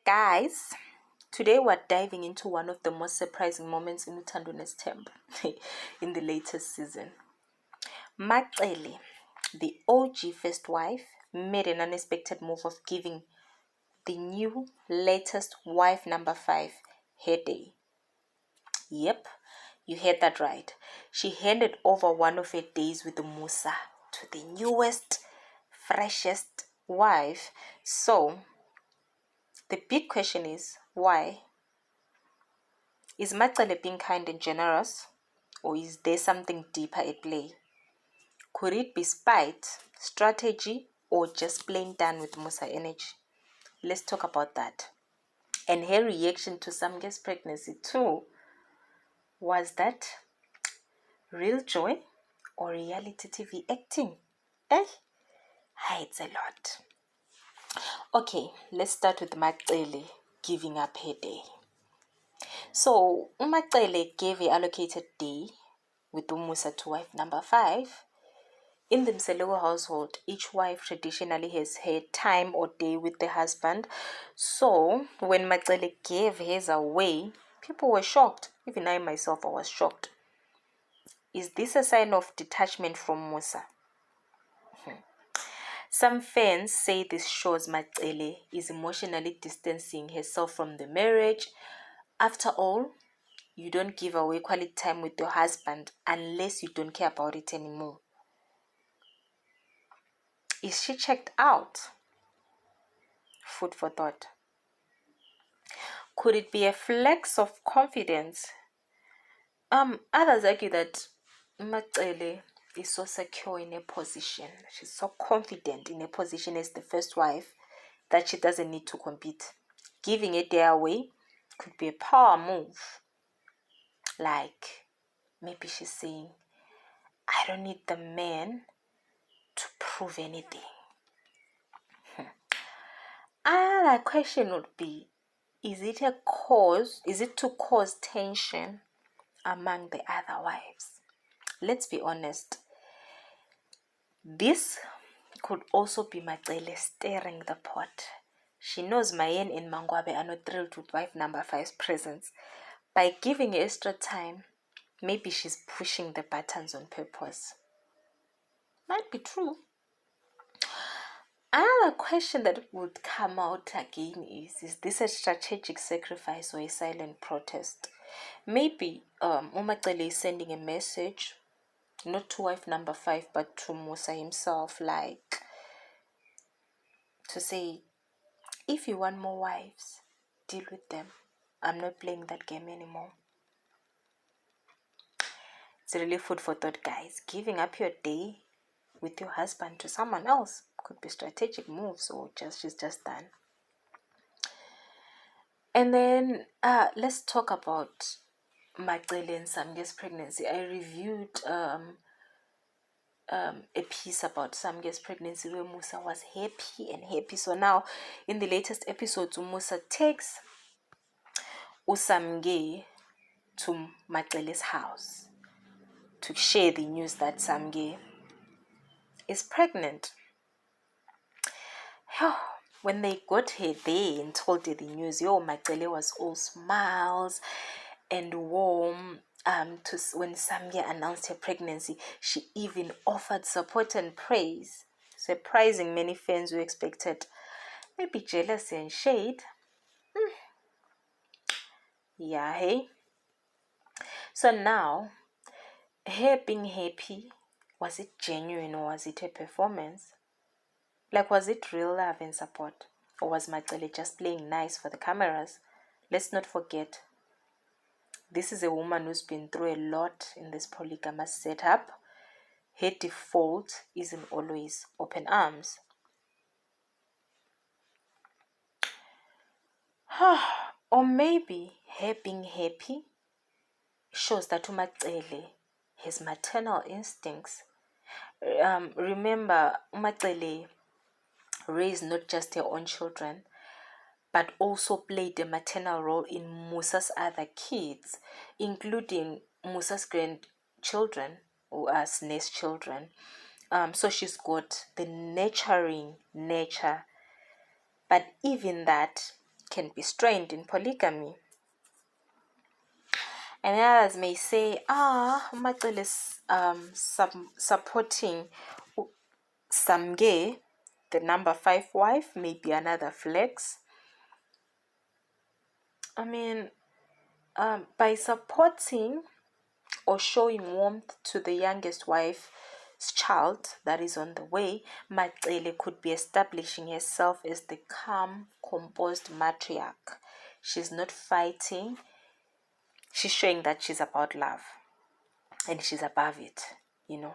Guys, today we're diving into one of the most surprising moments in Uthando Nesthemba in the latest season. Macele, the OG first wife, made an unexpected move of giving the new latest wife number 5 her day. Yep, you heard that right. She handed over one of her days with Musa to the newest, freshest wife. So, the big question is, why? Is Macele being kind and generous, or is there something deeper at play? Could it be spite, strategy, or just plain done with Musa energy? Let's talk about that. And her reaction to Samge's pregnancy too. Was that real joy or reality TV acting? It's a lot. Okay, let's start with Macele giving up her day. So, Macele gave a allocated day with Musa to wife number 5. In the Mselewa household, each wife traditionally has her time or day with the husband. So, when Macele gave hers away, people were shocked. Even I myself, I was shocked. Is this a sign of detachment from Musa? Some fans say this shows Macele is emotionally distancing herself from the marriage. After all, you don't give away quality time with your husband unless you don't care about it anymore. Is she checked out? Food for thought. Could it be a flex of confidence? Others argue that Macele is so secure in her position. She's so confident in her position as the first wife that she doesn't need to compete. Giving it their way could be a power move. Like, maybe she's saying, I don't need the man to prove anything. Another question would be, is it to cause tension among the other wives? Let's be honest. This could also be Macele stirring the pot. She knows Mayen and Mangwabe are not thrilled with wife number 5's presence. By giving her extra time, maybe she's pushing the buttons on purpose. Might be true. Another question that would come out again is this a strategic sacrifice or a silent protest? Maybe Macele is sending a message, not to wife number 5, but to Musa himself, like to say, if you want more wives, deal with them. I'm not playing that game anymore. It's really food for thought, guys. Giving up your day with your husband to someone else could be strategic moves, or she's just done. And then let's talk about Macele and Samge's pregnancy. I reviewed a piece about Samge's pregnancy where Musa was happy. So now in the latest episode, Musa takes Usamge to Macele's house to share the news that Samge is pregnant. When they got her there and told her the news, Macele was all smiles and warm. When Samge announced her pregnancy, she even offered support and praise, surprising many fans who expected maybe jealousy and shade. Yeah, hey. So now, her being happy, was it genuine or was it a performance? Like, was it real love and support? Or was Macele just playing nice for the cameras? Let's not forget, this is a woman who's been through a lot in this polygamous setup. Her default isn't always open arms. Or maybe her being happy shows that Macele has maternal instincts. Remember, Macele raised not just her own children, but also played a maternal role in Musa's other kids, including Musa's grandchildren, or as Sne's children. So she's got the nurturing nature. But even that, can be strained in polygamy. And others may say, Umacele is supporting Samge, the number 5 wife, may be another flex. I mean, by supporting or showing warmth to the youngest wife's child that is on the way, Macele could be establishing herself as the calm, composed matriarch. She's not fighting. She's showing that she's about love and she's above it,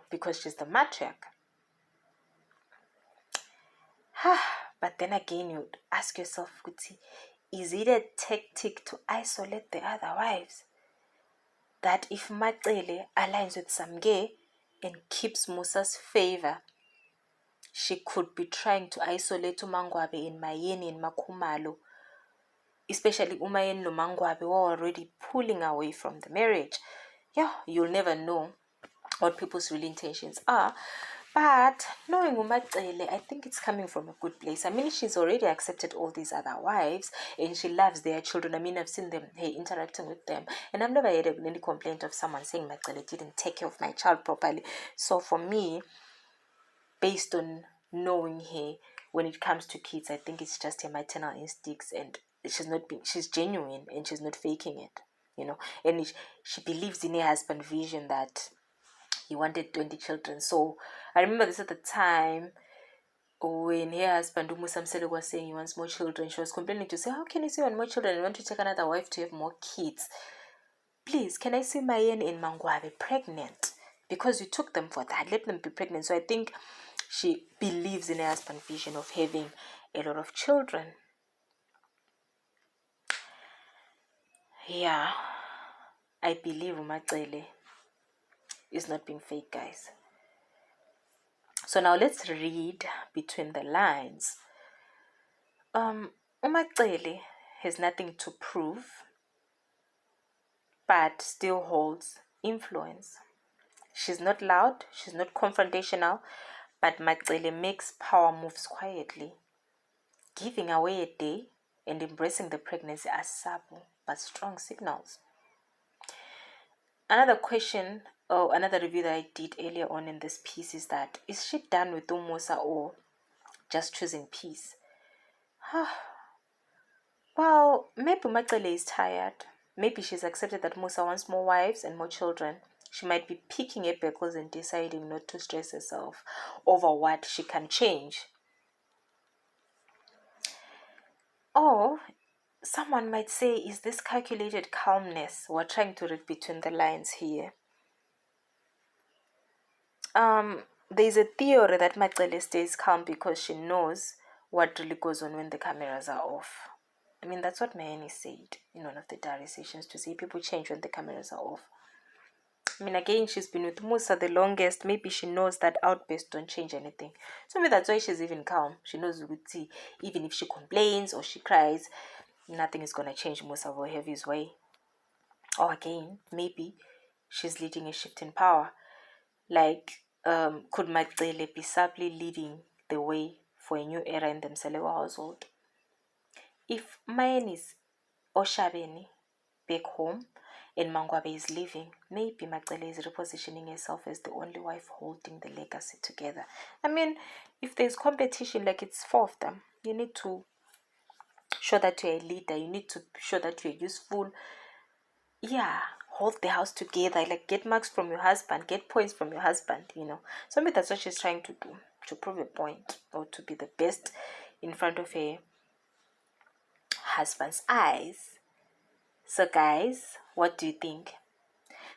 because she's the matriarch. But then again, you'd ask yourself, is it a tactic to isolate the other wives? That if Macele aligns with Samge and keeps Musa's favor, she could be trying to isolate uMangwabe and Mayeni and Makhumalo, especially Umayeni and Mangwabe were already pulling away from the marriage. Yeah, you'll never know what people's real intentions are. But knowing uMacele, I think it's coming from a good place. I mean, she's already accepted all these other wives and she loves their children. I mean, I've seen them, interacting with them. And I've never heard any complaint of someone saying Macele didn't take care of my child properly. So for me, based on knowing her, when it comes to kids, I think it's just her maternal instincts, and she's genuine and she's not faking it, and she believes in her husband's vision that he wanted 20 children. So I remember this at the time when her husband Umusa Msele was saying he wants more children. She was complaining to say, how can you say you want more children and want to take another wife to have more kids? Please, can I see Mayeni and Mangwabe pregnant? Because you took them for that. Let them be pregnant. So I think she believes in her husband's vision of having a lot of children. Yeah, I believe uMacele is not being fake, guys. So now let's read between the lines. uMacele has nothing to prove, but still holds influence. She's not loud, she's not confrontational, but Macele makes power moves quietly. Giving away a day and embracing the pregnancy are subtle but strong signals. Another question, or another review that I did earlier on in this piece is that, is she done with Umusa or just choosing peace? Well, maybe Macele is tired. Maybe she's accepted that Musa wants more wives and more children. She might be picking her battles and deciding not to stress herself over what she can change. Or someone might say, is this calculated calmness? We're trying to read between the lines here. There's a theory that Macele stays calm because she knows what really goes on when the cameras are off. I mean, that's what Mayeni said in one of the diary sessions, to say people change when the cameras are off. I mean, again, she's been with Musa the longest. Maybe she knows that outbursts don't change anything. So maybe that's why she's even calm. She knows, even if she complains or she cries, nothing is going to change. Musa will have his way. Or again, maybe she's leading a shift in power. Like, could Macele be subtly leading the way for a new era in the Mselewa household? If Mayeni's Oshabeni back home and Mangwabe is leaving, maybe Macele is repositioning herself as the only wife holding the legacy together. I mean, if there's competition, like it's 4 of them, you need to show that you're a leader. You need to show that you're useful. Yeah, hold the house together. Like, get marks from your husband, get points from your husband, So maybe that's what she's trying to do, to prove a point or to be the best in front of her husband's eyes. So guys, what do you think?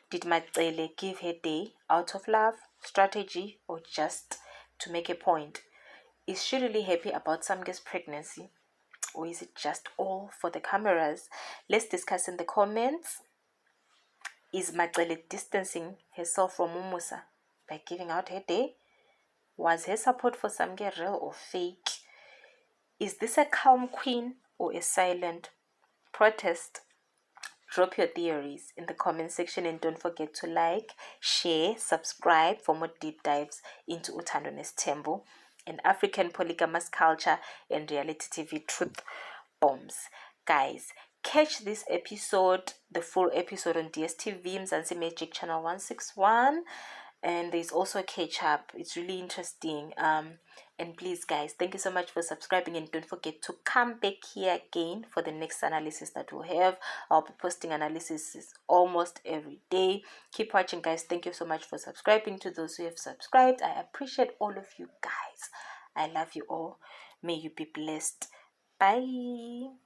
Did Macele give her day out of love, strategy, or just to make a point? Is she really happy about Samge's pregnancy, or is it just all for the cameras? Let's discuss in the comments. Is Macele distancing herself from Umusa by giving out her day? Was her support for Samge real or fake? Is this a calm queen or a silent protest? Drop your theories in the comment section and don't forget to like, share, subscribe for more deep dives into Uthando Nesthembu and African polygamous culture and reality TV truth bombs. guys, catch this episode, the full episode, on DSTV Mzansi Magic channel 161, and there's also a catch up. It's really interesting. And please guys, thank you so much for subscribing, and don't forget to come back here again for the next analysis that we'll have. I'll be posting analysis almost every day. Keep watching guys. Thank you so much for subscribing. To those who have subscribed, I appreciate all of you guys. I love you all. May you be blessed. Bye.